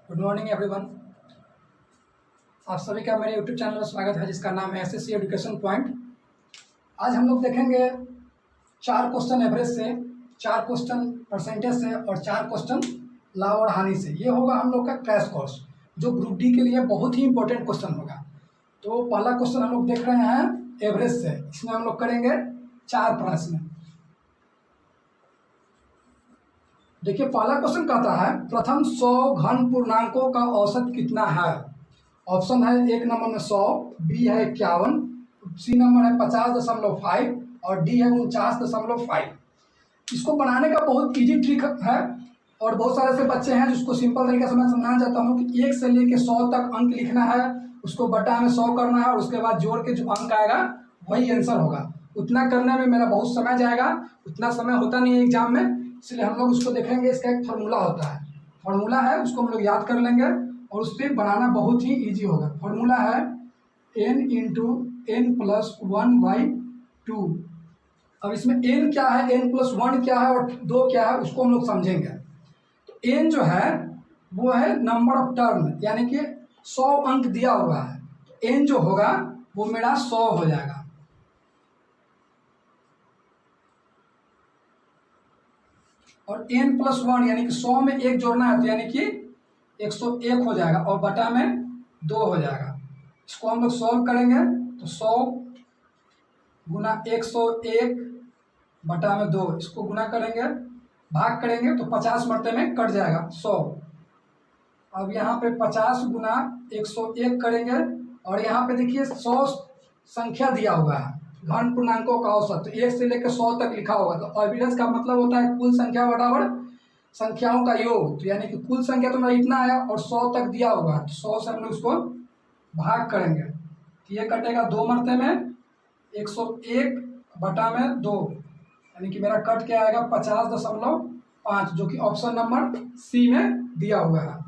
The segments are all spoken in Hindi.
Good morning everyone. आप सभी का मेरे यूट्यूब चैनल में स्वागत है जिसका नाम है एसएससी एजुकेशन पॉइंट। आज हम लोग देखेंगे 4 क्वेश्चन एवरेज से, 4 क्वेश्चन परसेंटेज से और 4 क्वेश्चन लाभ और हानि से। ये होगा हम लोग का क्रैश कोर्स जो ग्रुप डी के लिए बहुत ही इंपॉर्टेंट क्वेश्चन होगा। तो पहला क्वेश्चन हम लोग देख रहे हैं एवरेज से। इसमें हम लोग करेंगे 4 प्रश्न। देखिए पहला क्वेश्चन कहता है प्रथम 100 घन पूर्णांकों का औसत कितना है। ऑप्शन है एक नंबर में 100, बी है 51, सी नंबर है 50.5 और डी है 49.5। इसको बनाने का बहुत इजी ट्रिक है और बहुत सारे ऐसे बच्चे हैं जिसको सिंपल तरीके से मैं समझाना चाहता हूँ कि 1 से लेकर 100 तक अंक लिखना है, उसको बटा में 100 करना है और उसके बाद जोड़ के जो अंक आएगा वही आंसर होगा। उतना करने में मेरा बहुत समय जाएगा, उतना समय होता नहीं है एग्जाम में, इसलिए हम लोग उसको देखेंगे। इसका एक फार्मूला होता है, फार्मूला है उसको हम लोग याद कर लेंगे और उस पर बनाना बहुत ही इजी होगा। फार्मूला है n इंटू एन प्लस 1/2। अब इसमें n क्या है, n प्लस 1 क्या है और 2 क्या है उसको हम लोग समझेंगे। तो n जो है वो है नंबर ऑफ टर्म, यानी कि 100 अंक दिया हुआ है, तो n जो होगा वो मेरा 100 हो जाएगा। और n प्लस 1 यानी कि 100 में 1 जोड़ना है तो यानी कि 101 हो जाएगा और बटा में 2 हो जाएगा। इसको हम लोग सॉल्व करेंगे तो 100 गुना 101 बटा में 2, इसको गुना करेंगे भाग करेंगे तो 50 मरते में कट जाएगा 100। अब यहाँ पे 50 गुना 101 करेंगे और यहाँ पे देखिए 100 संख्या दिया हुआ है, घन पूर्णांकों का औसत, तो 1 से लेकर 100 तक लिखा होगा। तो एवरेज का मतलब होता है कुल संख्या बराबर संख्याओं का योग। तो यानी कि कुल संख्या तो मेरा इतना आया और 100 तक दिया होगा, तो 100 से हम लोग उसको भाग करेंगे तो ये कटेगा 2 मरते में 101 बटा में 2, यानी कि मेरा कट क्या आएगा 50.5, जो कि ऑप्शन नंबर सी में दिया हुआ है।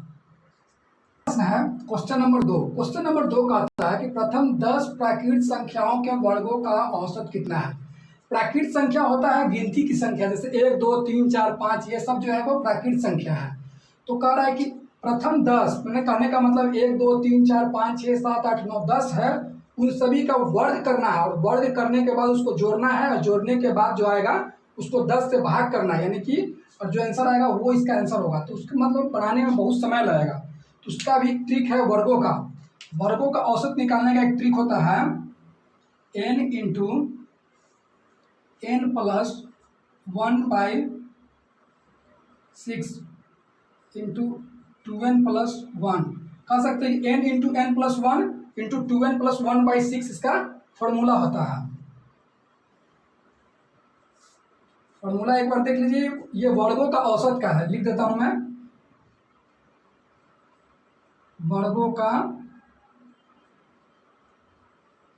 है क्वेश्चन नंबर 2। क्वेश्चन नंबर 2 कहता है कि प्रथम 10 प्राकृत संख्याओं के वर्गों का औसत कितना है। प्राकृत संख्या होता है गिनती की संख्या, जैसे 1 2 3 4 5 ये सब जो है वो प्राकृत संख्या है। तो कह रहा है कि प्रथम 10, मैंने कहने का मतलब 1 2 3 4 5 6 7 8 9 10 है, उन सभी का वर्ग करना है और वर्ग करने के बाद उसको जोड़ना है और जोड़ने के बाद जो आएगा उसको 10 से भाग करना है, यानी कि और जो आंसर आएगा वो इसका आंसर होगा। तो उसका मतलब बनाने में बहुत समय लगेगा। तो उसका भी एक ट्रिक है वर्गों का। वर्गों का औसत निकालने का एक ट्रिक होता है n into n plus 1/6 into 2n plus 1। कह सकते हैं n into n plus 1 into 2n plus 1/6 इसका फॉर्मूला होता है। फॉर्मूला एक बार देख लीजिए, ये वर्गों का औसत का है, लिख देता हूं मैं। वर्गों का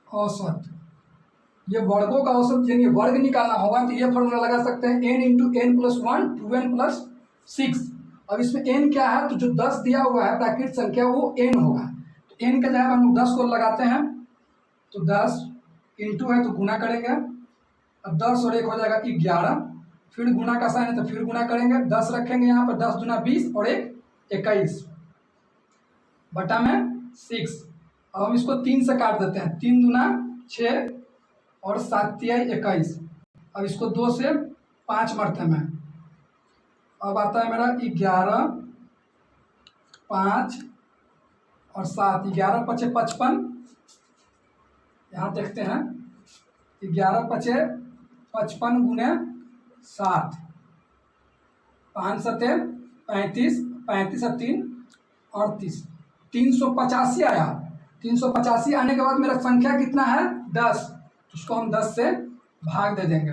औसत, ये वर्गों का औसत यानी वर्ग निकालना होगा तो ये फॉर्मूला लगा सकते हैं n into n plus 1 2n plus 6। अब इसमें n क्या है, तो जो 10 दिया हुआ है प्राकृत संख्या वो n होगा, तो n का जगह हम लोग 10 को लगाते हैं तो 10 इंटू है तो गुना करेंगे। अब 10 और 1 हो जाएगा 11, फिर गुना का साइन है तो फिर गुना करेंगे, 10 रखेंगे यहाँ पर, 10 दूना 20 और 1 21 बटा में 6। अब हम इसको 3 से काट देते हैं, 3 दूना 6 और 7 तिया 21। अब इसको 2 से 5 मरते में, अब आता है मेरा 11 5 और 7, 11 पचे 55। यहाँ देखते हैं 11 पचे 55 गुने 7, 5 सते 35, 35 और 3 38, 385 आया। 385 आने के बाद मेरा संख्या कितना है 10, तो उसको हम 10 से भाग दे देंगे।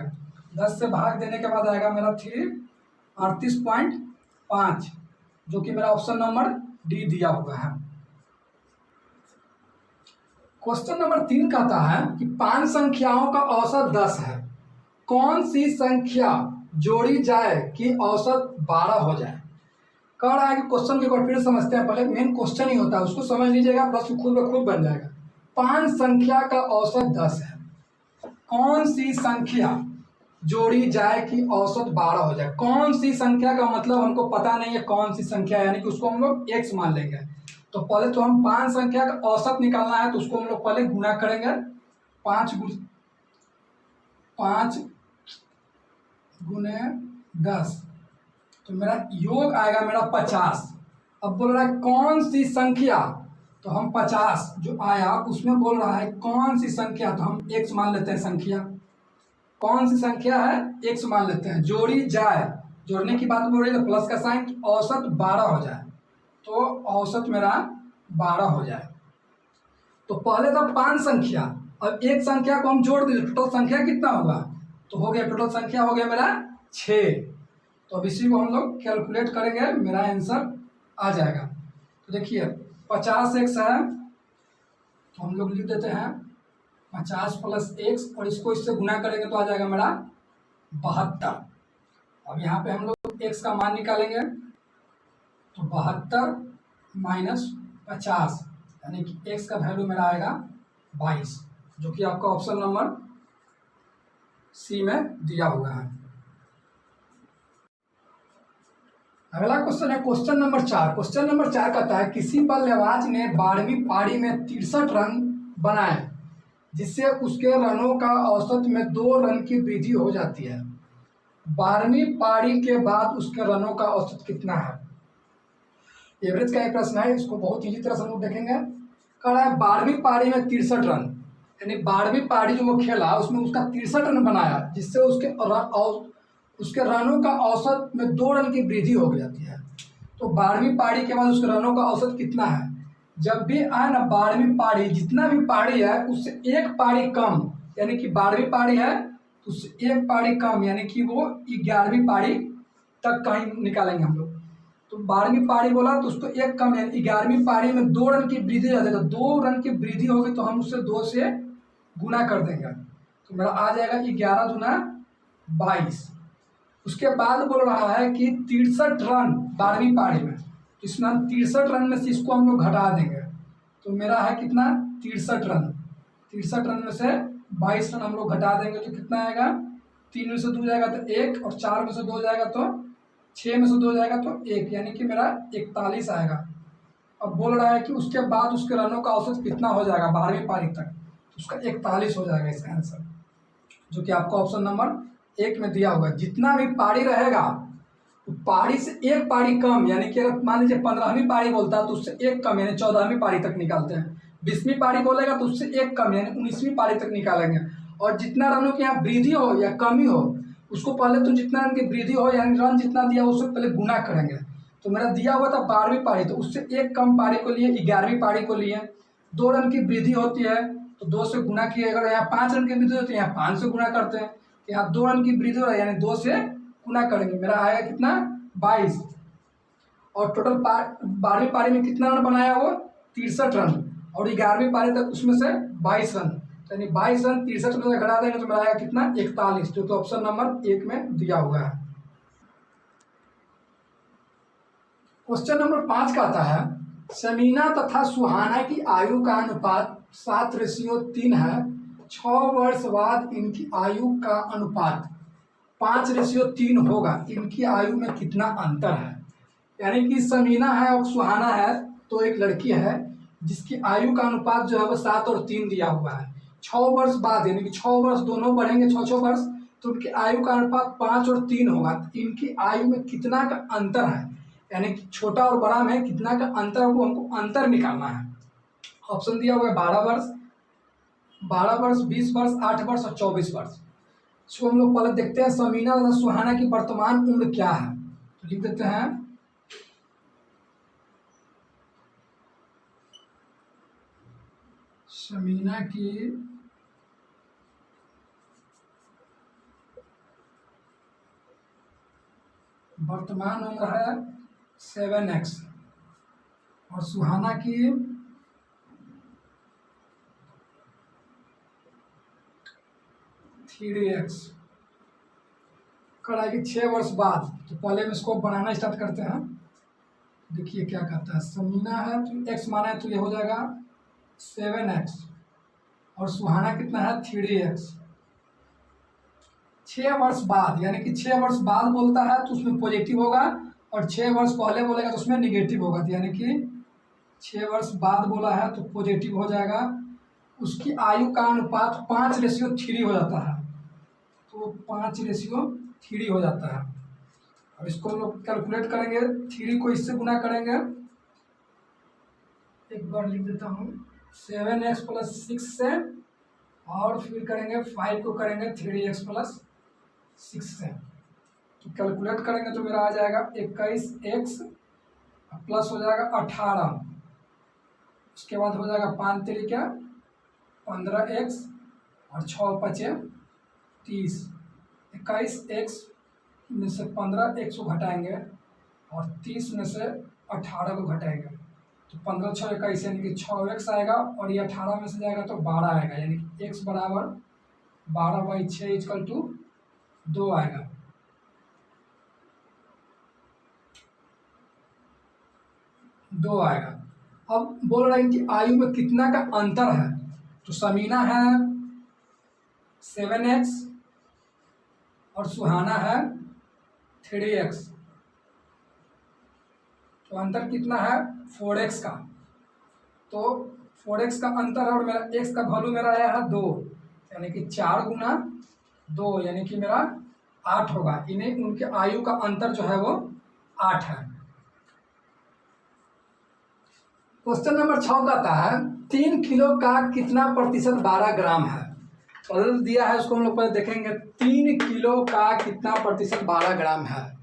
10 से भाग देने के बाद आएगा मेरा 38.5, जो कि मेरा ऑप्शन नंबर डी दिया हुआ है। क्वेश्चन नंबर 3 कहता है कि 5 संख्याओं का औसत 10 है, कौन सी संख्या जोड़ी जाए कि औसत 12 हो जाए। कह रहा है कि क्वेश्चन को एक बार फिर समझते हैं, पहले मेन क्वेश्चन ही होता है उसको समझ लीजिएगा, प्रश्न खुद ब खुद बन जाएगा। 5 संख्या का औसत 10 है, कौन सी संख्या जोड़ी जाए कि औसत 12 हो जाए। कौन सी संख्या का मतलब हमको पता नहीं है कौन सी संख्या है, यानी कि उसको हम लोग x मान लेंगे। तो पहले तो हम 5 संख्या का औसत निकालना है, तो उसको हम लोग पहले गुना करेंगे। 5 गुने 10, तो मेरा योग आएगा मेरा 50। अब बोल रहा है कौन सी संख्या, तो हम 50 जो आया उसमें बोल रहा है कौन सी संख्या, तो हम x मान लेते हैं। संख्या कौन सी संख्या है, x मान लेते हैं। जोड़ी जाए, जोड़ने की बात बोल रही है तो प्लस का साइन, औसत 12 हो जाए, तो औसत मेरा 12 हो जाए। तो पहले था 5 संख्या, अब एक संख्या को हम जोड़ दें, टोटल संख्या कितना होगा, तो हो गया टोटल संख्या हो गया मेरा 6। तो अब इसी को हम लोग कैलकुलेट करेंगे, मेरा आंसर आ जाएगा। तो देखिए 50x है, तो हम लोग लिख देते हैं 50 प्लस x, और इसको इससे गुना करेंगे तो आ जाएगा मेरा 72। अब यहाँ पे हम लोग x का मान निकालेंगे, तो 72 माइनस 50, यानी कि x का वैल्यू मेरा आएगा 22, जो कि आपका ऑप्शन नंबर सी में दिया हुआ है। अगला क्वेश्चन है क्वेश्चन नंबर 4। क्वेश्चन नंबर 4 कहता है किसी बल्लेबाज ने 12वीं पारी में 63 रन बनाए, जिससे उसके रनों का औसत में 2 रन की वृद्धि हो जाती है। 12वीं पारी के बाद उसके रनों का औसत कितना है। एवरेज का एक प्रश्न है, इसको बहुत ईजी तरह से हम लोग देखेंगे। कह रहा है 12वीं पारी में 63 रन, यानी 12वीं पारी जो वो खेला उसमें उसका 63 रन बनाया, जिससे उसके रनों का औसत में 2 रन की वृद्धि हो जाती है। तो 12वीं पारी के बाद उसके रनों का औसत कितना है। जब भी आए ना 12वीं पारी, जितना भी पारी है उससे एक पारी कम, यानी कि 12वीं पारी है तो उससे एक पारी कम, यानी कि वो 11वीं पारी तक कहीं निकालेंगे हम लोग। तो 12वीं पारी बोला तो उसको एक कम, यानी 11वीं पारी में 2 रन की वृद्धि हो जाती है। तो 2 रन की वृद्धि होगी तो हम उससे 2 से गुना कर देंगे, तो मेरा आ जाएगा 11 दूना 22। उसके बाद बोल रहा है कि 63 रन 12वीं पारी में, तो इसमें हम 63 रन में से इसको हम लोग घटा देंगे, तो मेरा है कितना 63 रन। 63 रन में से 22 रन हम लोग घटा देंगे तो कितना आएगा, 3 में से 2 जाएगा तो 1, और 4 में से 2 जाएगा तो 6 में से 2 जाएगा तो 1, यानी कि मेरा 41 आएगा। अब बोल रहा है कि उसके बाद उसके रनों का औसत कितना हो जाएगा 12वीं पारी तक, तो उसका 41 हो जाएगा इसका आंसर, जो कि आपका ऑप्शन नंबर 1 में दिया होगा। जितना भी पारी रहेगा पारी से एक पारी कम, यानी कि अगर मान लीजिए 15वीं पारी बोलता है तो उससे एक कम, यानी 14वीं पारी तक निकालते हैं। 20वीं पारी बोलेगा तो उससे एक कम, यानी 19वीं पारी तक निकालेंगे। और जितना रनों की यहाँ वृद्धि हो या कमी हो, उसको पहले तो जितना रन की वृद्धि हो यानी रन जितना दिया उससे पहले गुना करेंगे। तो मेरा दिया हुआ था 12वीं पारी, तो उससे एक कम पारी को लिए 11वीं पारी को लिए। 2 रन की वृद्धि होती है तो 2 से गुना किए, अगर यहाँ 5 रन की वृद्धि होती है यहाँ 5 से गुना करते हैं, यहाँ 2 रन की वृद्धि हो रहा है यानी 2 से गुना करेंगे, मेरा आएगा कितना 22। और टोटल 12वीं पारी में कितना रन बनाया वो 63 रन, और 11वीं पारी तक उसमें से 22 रन, यानी 22 रन 63 में से घटा देंगे तो मेरा आएगा कितना 41, जो तो ऑप्शन नंबर 1 में दिया हुआ है। क्वेश्चन नंबर 5 का आता है समीना तथा सुहाना की आयु का अनुपात 7:3 है। 6 वर्ष बाद इनकी आयु का अनुपात 5:3 होगा, इनकी आयु में कितना अंतर है। यानी कि समीना है और सुहाना है, तो एक लड़की है जिसकी आयु का अनुपात जो है वो 7 और 3 दिया हुआ है। 6 वर्ष बाद, यानी कि 6 वर्ष दोनों बढ़ेंगे 6 वर्ष, तो उनकी आयु का अनुपात 5 और 3 होगा। तो इनकी आयु में कितना का अंतर है, यानी कि छोटा और बड़ा में कितना का अंतर है, वो हमको अंतर निकालना है। ऑप्शन दिया हुआ है 12 वर्ष, 20 वर्ष, 8 वर्ष और 24 वर्ष। इसको हम लोग पहले देखते हैं समीना तथा सुहाना की वर्तमान उम्र क्या है, तो लिख देते हैं समीना की वर्तमान उम्र है 7x और सुहाना की 3x। कराएगी 6 वर्ष बाद, तो पहले हम इसको बनाना स्टार्ट करते हैं। देखिए क्या कहता है, समीना है तो x माना है तो ये हो जाएगा 7x, और सुहाना कितना है 3x। 6 वर्ष बाद, यानी कि 6 वर्ष बाद बोलता है तो उसमें पॉजिटिव होगा, और 6 वर्ष पहले बोलेगा तो उसमें निगेटिव होगा। तो यानी कि 6 वर्ष बाद बोला है तो पॉजिटिव हो जाएगा। उसकी आयु का अनुपात 5:3 हो जाता है, तो 5:3 हो जाता है। अब इसको हम लोग कैलकुलेट करेंगे, 3 को इससे गुना करेंगे, एक बार लिख देता हूँ, 7x + 6 से, और फिर करेंगे 5 को करेंगे 3x + 6 से। तो कैलकुलेट करेंगे तो मेरा आ जाएगा 21x प्लस हो जाएगा 18, उसके बाद हो जाएगा 5 तरीका 15x और 6 × 5 = 30। 21x में से 15x को घटाएंगे और 30 में से 18 को घटाएंगे, तो 15 × 6 = 21, यानी कि 6x आएगा, और ये 18 में से जाएगा तो 12 आएगा, यानी कि x बराबर 12/6 = 2 आएगा। अब बोल रहे हैं कि आयु में कितना का अंतर है, तो समीना है 7x और सुहाना है 3x, तो अंतर कितना है 4x का। तो 4x का अंतर है, और मेरा x का वैल्यू मेरा आया है 2, यानी कि 4 × 2 यानी कि मेरा 8 होगा। इन्हें उनके आयु का अंतर जो है वो 8 है। क्वेश्चन नंबर 6 कहता है 3 किलो का कितना प्रतिशत 12 ग्राम है। पहले दिया है, उसको हम लोग पहले देखेंगे। 3 किलो का कितना प्रतिशत 12 ग्राम है,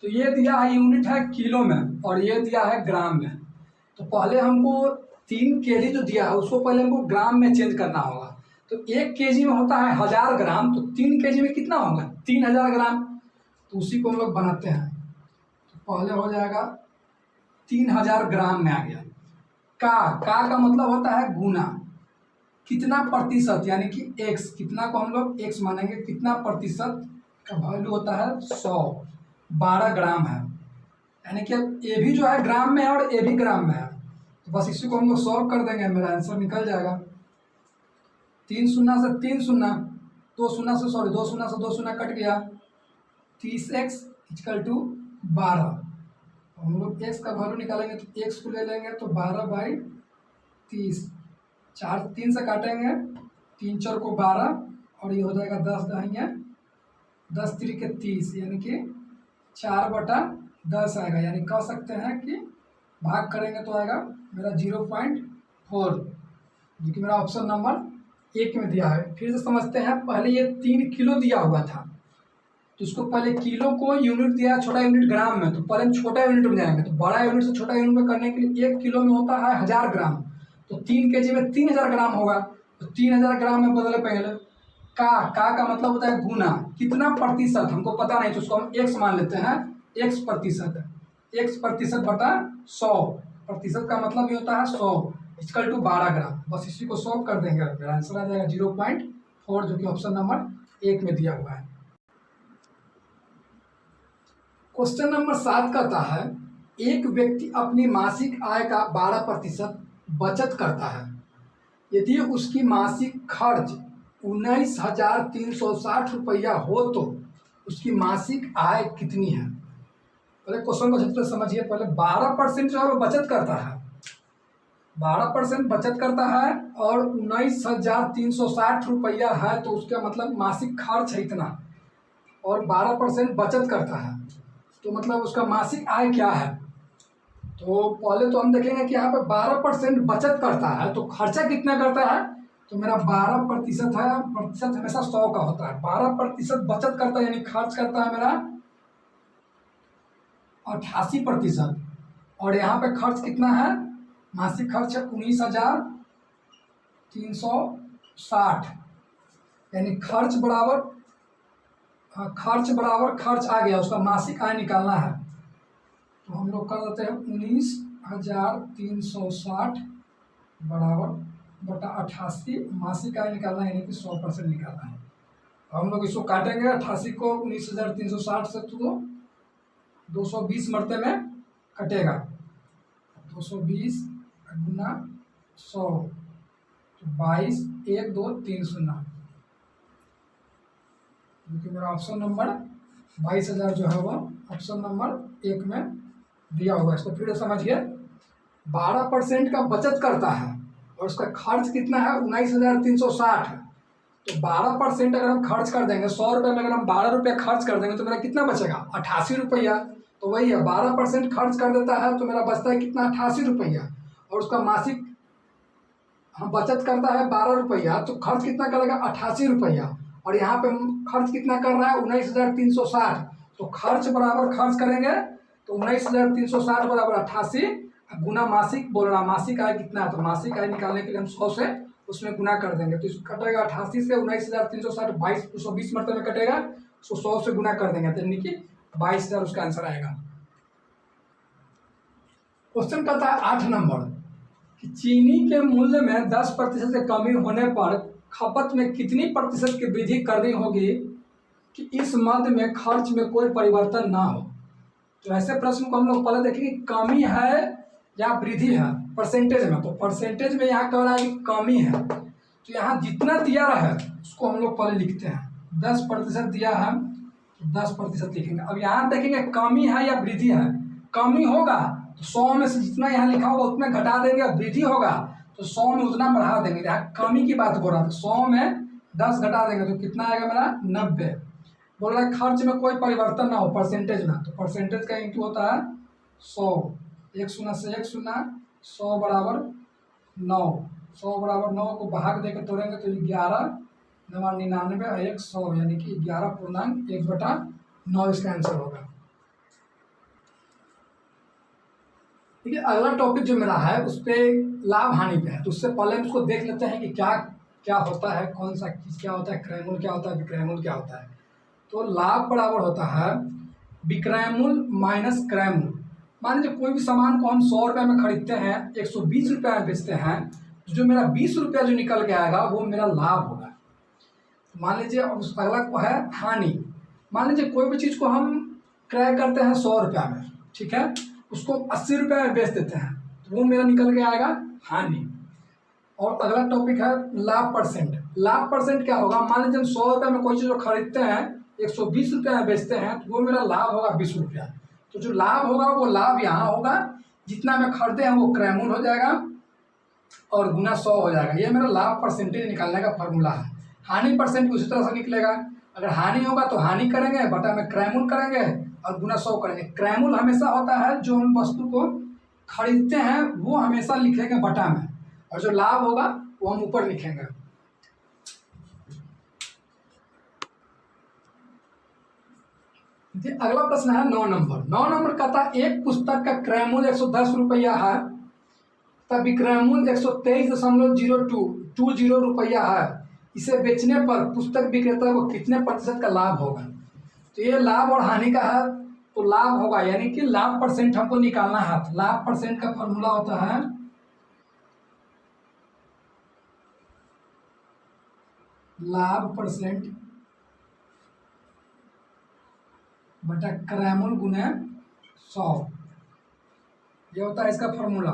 तो ये दिया है यूनिट है किलो में, और ये दिया है ग्राम में। तो पहले हमको 3 kg जो दिया है उसको पहले हमको ग्राम में चेंज करना होगा। तो 1 kg में होता है 1000 ग्राम, तो 3 kg में कितना होगा 3000 ग्राम। तो उसी को हम लोग बनाते हैं। तो पहले हो जाएगा 3000 ग्राम में आ गया। का मतलब होता है गुना, कितना प्रतिशत, यानी कि x, कितना को हम लोग x मानेंगे, कितना प्रतिशत का वैल्यू होता है 100, 12 ग्राम है, यानी कि ये भी जो है ग्राम में है और ये भी ग्राम में है। तो बस इसी को हम लोग सॉल्व कर देंगे, मेरा आंसर निकल जाएगा। 3 शून्य से 3 शून्य, 2 शून्य से 2 शून्य कट गया, 30x = 12। हम लोग x का वैल्यू निकालेंगे तो x को ले लेंगे तो 12/30, 4 3 से काटेंगे, 3 4 को 12, और ये हो जाएगा 10 दहिया 10 3 × 30, यानी कि 4/10 आएगा। यानी कह सकते हैं कि भाग करेंगे तो आएगा मेरा 0.4, जो कि मेरा ऑप्शन नंबर 1 में दिया है। फिर से समझते हैं, पहले ये 3 किलो दिया हुआ था, तो उसको पहले किलो को यूनिट दिया, छोटा यूनिट ग्राम में, तो पहले हम छोटा यूनिट में जाएंगे। तो बड़ा यूनिट से छोटा यूनिट में करने के लिए 1 किलो में होता है 1000 ग्राम, तो 3 kg में 3000 ग्राम होगा, तो 3000 ग्राम में बदले पहले। का मतलब होता है गुना, कितना प्रतिशत हमको पता नहीं, तो उसको हम x मान लेते हैं, x प्रतिशत, x%/100, प्रतिशत का मतलब ये होता है 100 = 12 ग्राम। बस इसी को सॉल्व कर देंगे, मेरा आंसर आ जाएगा 0.4, जो कि ऑप्शन नंबर 1 में दिया हुआ है। क्वेश्चन नंबर 7 कहता है एक व्यक्ति अपनी मासिक आय का 12% बचत करता है। यदि उसकी मासिक खर्च 19,360 रुपया हो तो उसकी मासिक आय कितनी है। पहले क्वेश्चन को अच्छे से समझिए। पहले 12% जो है वो बचत करता है, 12% बचत करता है, और 19,360 रुपया है, तो उसका मतलब मासिक खर्च है इतना, और 12% बचत करता है, तो मतलब उसका मासिक आय क्या है। तो पहले तो हम देखेंगे कि यहाँ पे 12% बचत करता है, तो खर्चा कितना करता है, तो मेरा 12% है, प्रतिशत हमेशा 100 का होता है। 12% बचत करता है, यानी खर्च करता है मेरा 88%, और यहाँ पे खर्च कितना है, मासिक खर्च है 19,360, यानी खर्च बराबर खर्च आ गया, उसका मासिक आय निकालना है। तो हम लोग कर देते हैं 19,360 बटा 88, मासिक आय निकालना है, यानी कि 100% निकालना है। हम लोग इसको काटेंगे, 88 को 19,360 से तो 220 मरते में कटेगा, 220 गुना 100, तो 22 1 2 3 0, क्योंकि मेरा ऑप्शन नंबर 22,000 जो है वो ऑप्शन नंबर 1 में दिया हुआ है। इसको फिर समझिए, 12% का बचत करता है और उसका खर्च कितना है 19,360 है। तो 12% अगर हम खर्च कर देंगे, 100 रुपये में अगर हम 12 रुपये खर्च कर देंगे तो मेरा कितना बचेगा 88 रुपया। तो वही है, 12% खर्च कर देता है तो मेरा बचता है कितना 88 रुपया। और उसका मासिक हम बचत करता है 12 रुपया, तो खर्च कितना करेगा 88 रुपया। और यहाँ पे खर्च कितना कर रहा है 19,360। तो खर्च बराबर खर्च करेंगे तो 19,360 बराबर 88 गुना मासिक बोल रहा, मासिक आय कितना है, तो मासिक आय निकालने के लिए हम 100 से उसमें गुना कर देंगे। तो इसको कटेगा 88 से 19,360, 220 मरतबे में कटेगा, उसको 100 से गुना कर देंगे तो यानी कि 22,000 उसका आंसर आएगा। क्वेश्चन करता है 8 नंबर कि चीनी के मूल्य में 10% से कमी होने पर खपत में कितनी प्रतिशत की वृद्धि करनी होगी कि इस मद में खर्च में कोई परिवर्तन ना हो। तो ऐसे प्रश्न को हम लोग पहले देखेंगे, कमी है या वृद्धि है परसेंटेज में। तो परसेंटेज में यहाँ कह रहा है कि कमी है, तो यहाँ जितना दिया है उसको हम लोग पहले लिखते हैं। 10% दिया है तो 10% लिखेंगे। अब यहाँ देखेंगे कमी है या वृद्धि है। कमी होगा तो 100 में से जितना यहाँ लिखा होगा उतना घटा देंगे, और वृद्धि होगा तो 100 में उतना बढ़ा देंगे। यहाँ कमी की बात हो रहा था, 100 में 10 घटा देंगे तो कितना आएगा मेरा 90। बोल रहा है खर्च में कोई परिवर्तन ना हो परसेंटेज में, तो परसेंटेज का इंटू होता है 100। 1 शून्य से 1 शून्य, 100 बराबर 9। 100 बराबर 9 को भाग दे के तोड़ेंगे तो 11 9 99 और 1 100 यानी कि 11.1/9 इसका आंसर होगा। ठीक है, अगला टॉपिक जो मेरा है उस पर लाभ हानि पे है। तो उससे पहले हम उसको देख लेते हैं कि क्या क्या होता है, कौन सा चीज़ क्या होता है, क्रयमूल क्या होता है, विक्रयमूल क्या होता है। तो लाभ बराबर होता है विक्रयमूल माइनस क्रयमूल। मान लीजिए कोई भी सामान को हम 100 रुपये में खरीदते हैं, 120 रुपये में बेचते हैं, जो मेरा 20 रुपया जो निकल के आएगा वो मेरा लाभ होगा। मान लीजिए उस अगला को है हानि। मान लीजिए कोई भी चीज़ को हम क्रय करते हैं 100 रुपया में, ठीक है, उसको 80 रुपये में बेच देते हैं, तो वो मेरा निकल के आएगा हानि। और अगला टॉपिक है लाभ परसेंट। लाभ परसेंट क्या होगा, मान लीजिए हम 100 रुपये में कोई चीज़ खरीदते हैं, 120 रुपये में बेचते हैं, तो वो मेरा लाभ होगा 20 रुपया। तो जो लाभ होगा वो लाभ यहाँ होगा, जितना मैं खरीदे हैं वो क्रयमूल हो जाएगा और गुना 100 हो जाएगा। ये मेरा लाभ परसेंटेज निकालने का फॉर्मूला है। हानि परसेंट उसी तरह से निकलेगा, अगर हानि होगा तो हानि करेंगे बटा में क्रयमूल करेंगे और गुना 100 करेंगे। क्रयमूल हमेशा होता है जो हम वस्तु को खरीदते हैं वो हमेशा लिखेंगे बटा में, और जो लाभ होगा वो हम ऊपर लिखेंगे। अगला प्रश्न है 9 नंबर। 9 नंबर कहता है एक पुस्तक का क्रयमूल्य 110 रुपया है तब विक्रयमूल्य 123.0220 रुपया है। इसे बेचने पर पुस्तक विक्रेता को कितने प्रतिशत का लाभ होगा। तो ये लाभ और हानि का है, तो लाभ होगा यानी कि लाभ परसेंट हमको निकालना है। तो लाभ परसेंट का फॉर्मूला होता है लाभ परसेंट बटा क्रयमूल गुने 100, ये होता है इसका फॉर्मूला।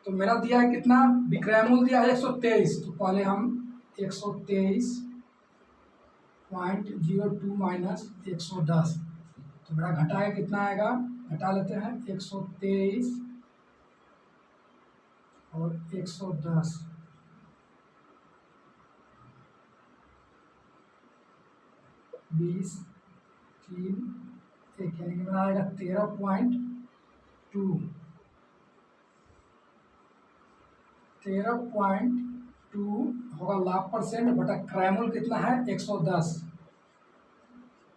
तो मेरा दिया है कितना, विक्रयमूल दिया है 123, तो पहले हम 123.02 माइनस 110, तो मेरा घटा है कितना आएगा, घटा लेते हैं 123 और 110, 20 3 1 यानी कि मेरा आएगा 13.2 होगा लाभ परसेंट बटा क्रयमूल कितना है 110,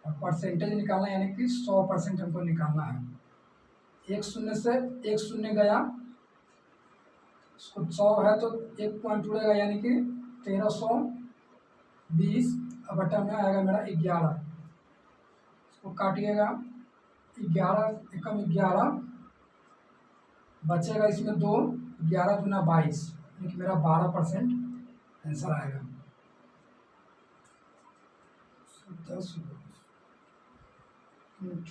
और परसेंटेज निकालना यानी कि 100% हमको निकालना है। 1 शून्य से 1 शून्य गया, उसको 100 है तो 1 पॉइंट जुड़ेगा यानी कि 1320 बटा में आएगा मेरा 11, इसको काटिएगा 11 एकम 11 बचेगा, इसमें 2 11 दूना 22 यानी कि मेरा 12% आंसर आएगा। 10 मिनट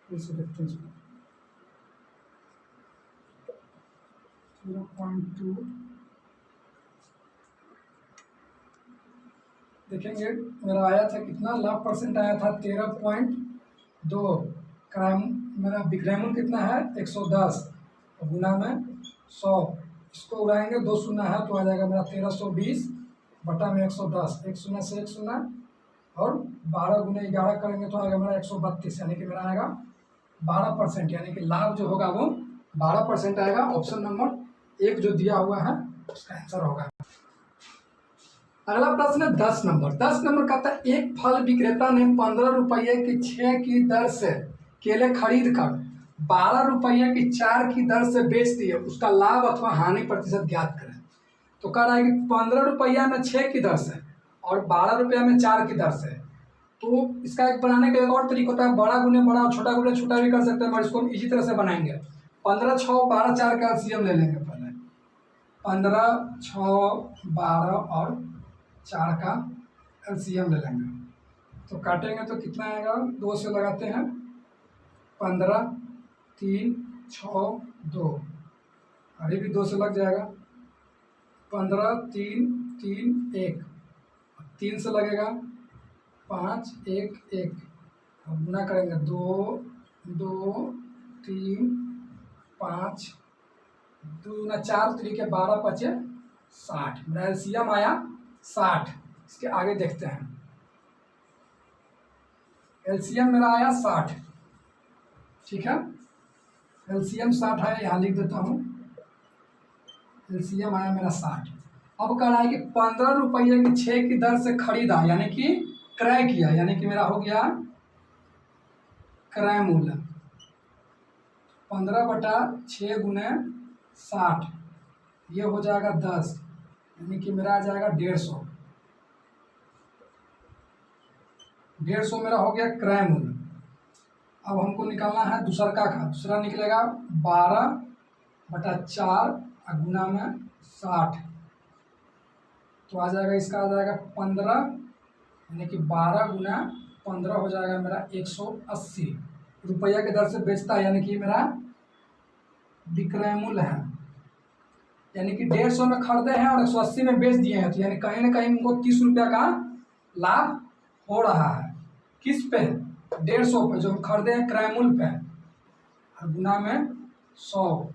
फिर से देखते हैं इसको। 0.2 देखेंगे मेरा आया था कितना, लाभ परसेंट आया था 13.2। क्राइम मेरा विक्रयमूल्य कितना है 110 और गुना में 100, इसको उड़ाएंगे 2 शून्य है तो आ जाएगा मेरा 1320 बटा में 110, एक शून्य से एक शून्य और 12 गुने 11 करेंगे तो आएगा मेरा 132, यानी कि मेरा आएगा 12%, यानी कि लाभ जो होगा वो 12% आएगा। ऑप्शन नंबर 1 जो दिया हुआ है उसका आंसर होगा। अगला प्रश्न है 10 नंबर। 10 नंबर कहता है एक फल विक्रेता ने 15 रुपये की 6 की दर से केले खरीद कर 12 रुपये की 4 की दर से बेच दिए, उसका लाभ अथवा हानि प्रतिशत ज्ञात करें। तो कह रहा है कि 15 रुपया में 6 की दर से और 12 रुपया में 4 की दर से। तो इसका एक बनाने का एक और तरीका होता है, बड़ा गुने बड़ा छोटा गुने छोटा भी कर सकते हैं, मगर इसको हम इसी तरह से बनाएंगे। 15 6 12 4 का एलसीएम ले लेंगे पहले। 15 6 12 और 4 का एलसीएम ले लेंगे। तो काटेंगे तो कितना आएगा, 2 से लगाते हैं 15 3 6 2, अभी भी 2 से लग जाएगा 15 3 3 1, 3 से लगेगा 5 1 1, अब गुना करेंगे 2 2 3 5 2 ना 4 3 के 12 5 60, मेरा एलसीएम आया 60। इसके आगे देखते हैं, एलसीएम मेरा आया 60, ठीक है। एलसीएम 60 है, यहाँ लिख देता हूँ, एलसीएम आया मेरा 60। अब कह रहा है कि 15 रुपये की 6 की दर से खरीदा, यानी कि क्रय किया, यानी कि मेरा हो गया क्रय मूल्य 15 बटा 6 गुने 60, ये हो जाएगा 10, यानी कि मेरा आ जाएगा 150। 150 मेरा हो गया क्रय मूल्य। अब हमको निकालना है दूसरा का, दूसरा निकलेगा 12 बटा 4 गुना में 60, तो आ जाएगा इसका आ जाएगा 15, यानी कि 12 गुना 15 हो जाएगा मेरा 180 रुपया के दर से बेचता है, यानी कि मेरा विक्रय मूल्य है, यानी कि 150 में खरीदे हैं और 180 में बेच दिए हैं, तो यानी कहीं ना कहीं उनको 30 रुपया का लाभ हो रहा है। किस पे, 150 पे जो हम खरीदे हैं क्रय मूल्य पे, और गुना में 100,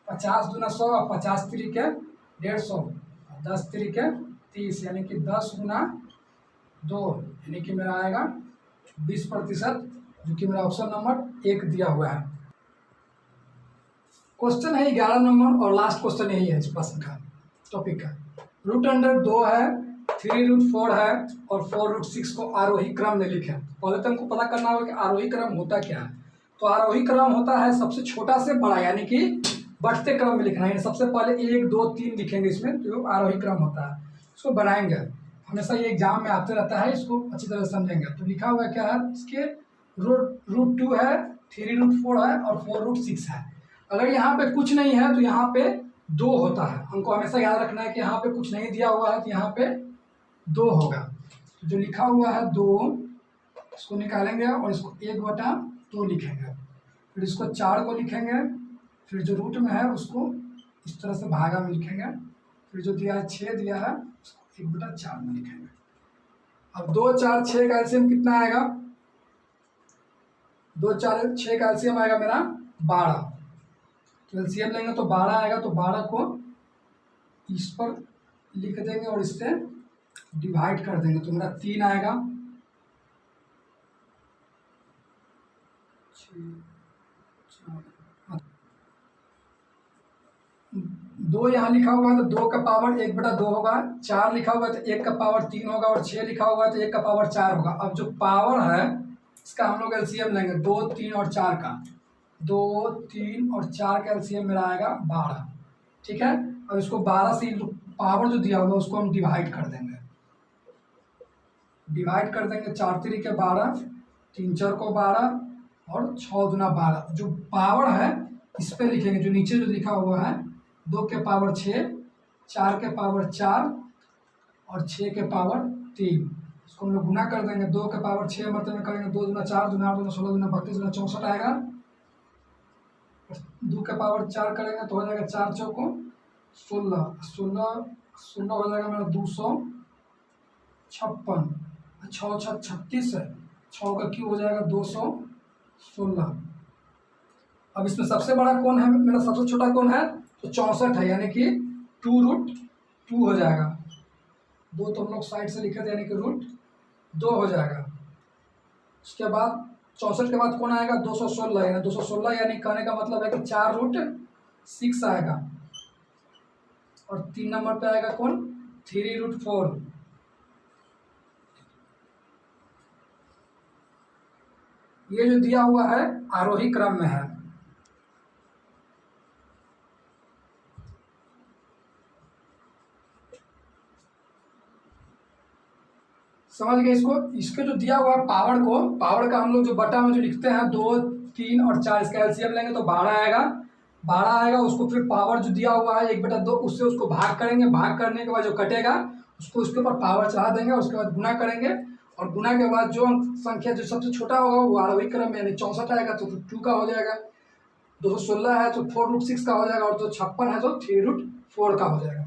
50 दूना 100 और 50 तिरिके 150 और 10 तिरिके 30, यानी कि 10 गुना 2, यानी कि मेरा आएगा 20%, जो कि मेरा ऑप्शन नंबर 1 दिया हुआ है। क्वेश्चन है 11 नंबर और लास्ट क्वेश्चन यही है इस प्रश्न का टॉपिक का। रूट अंडर 2 है, 3 रूट 4 है और 4 रूट 6 को आरोही क्रम में लिखें। पहले तो हमको पता करना होगा कि आरोही क्रम होता क्या है। तो आरोही क्रम होता है सबसे छोटा से बड़ा, यानी कि बढ़ते क्रम में लिखना है। सबसे पहले 1 2 3 लिखेंगे इसमें, तो आरोही क्रम होता है। इसको बनाएंगे, हमेशा ये एग्जाम में आते रहता है, इसको अच्छी तरह से समझेंगे। तो लिखा हुआ क्या है, इसके रूट 2 है, 3 रूट 4 है और 4 रूट 6 है। अगर यहाँ पे कुछ नहीं है तो यहाँ पे 2 होता है। हमको हमेशा याद रखना है कि यहाँ पे कुछ नहीं दिया हुआ है तो यहाँ पे 2 होगा। तो जो लिखा हुआ है 2, इसको निकालेंगे और इसको 1/2 लिखेंगे, फिर इसको 4 को लिखेंगे, फिर जो रूट में है उसको इस तरह से भागा में लिखेंगे, फिर जो दिया है 6 दिया है उसको 1/4 में लिखेंगे। अब 2 4 6 का एलसीएम कितना आएगा, 2 4 6 का एलसीएम आएगा मेरा 12। तो एलसीएम लेंगे तो 12 आएगा, तो 12 को इस पर लिख देंगे और इससे डिवाइड कर देंगे, तो मेरा 3 आएगा। 2 यहाँ लिखा हुआ है तो 2 का पावर 1/2 होगा, 4 लिखा हुआ है तो 1 का पावर 3 होगा और 6 लिखा हुआ है तो 1 का पावर 4 होगा। अब जो पावर है इसका हम लोग एलसीएम लेंगे, 2 3 और 4 का, 2 3 और 4 का एलसीएम मेरा आएगा 12, ठीक है। और इसको 12 से पावर जो दिया हुआ है उसको हम डिवाइड कर देंगे, 4 3 के 12, 3 4 को 12 और 6 दूना 12। जो पावर है इस पे लिखेंगे, जो नीचे जो लिखा हुआ है 2 के पावर 6, 4 के पावर 4 और 6 के पावर 3, इसको हम लोग गुना कर देंगे। 2 के पावर 6 मतलब में करेंगे 2 दूना 4 दूना 8 दूना 16 दूना 32 दूना 64 आएगा। 2 के पावर 4 करेंगे तो हो जाएगा 4 चौको 16, 16 16 हो जाएगा मेरा 56, 6 6 36 है, 6 का क्यूब हो जाएगा 216। अब इसमें सबसे बड़ा कौन है, मेरा सबसे छोटा कौन है, तो 64 है, यानी कि 2√2 हो जाएगा। 2 तो हम लोग साइड से लिखे थे, यानी कि √2 हो जाएगा। उसके बाद 64 के बाद कौन आएगा, 216, यानी 216, यानी कहने का मतलब है कि 4√6 आएगा। और 3 नंबर पे आएगा कौन, 3√4। ये जो दिया हुआ है आरोही क्रम में है। समझ गए इसको। इसके जो दिया हुआ है पावर को, पावर का हम लोग जो बटा में जो लिखते हैं 2 3 और 4, इसका एलसीएम लेंगे तो 12 आएगा। 12 आएगा, उसको फिर पावर जो दिया हुआ है 1/2 उससे उसको भाग करेंगे, भाग करने के बाद जो कटेगा उसको उसके ऊपर पावर चढ़ा देंगे, उसके बाद गुना करेंगे, और गुना के बाद जो संख्या जो सबसे छोटा होगा वो आरोही क्रम में, यानी 64 आएगा तो 2 का हो जाएगा, 216 है तो 4√6 का हो जाएगा, और जो 56 है तो 3√4 का हो जाएगा।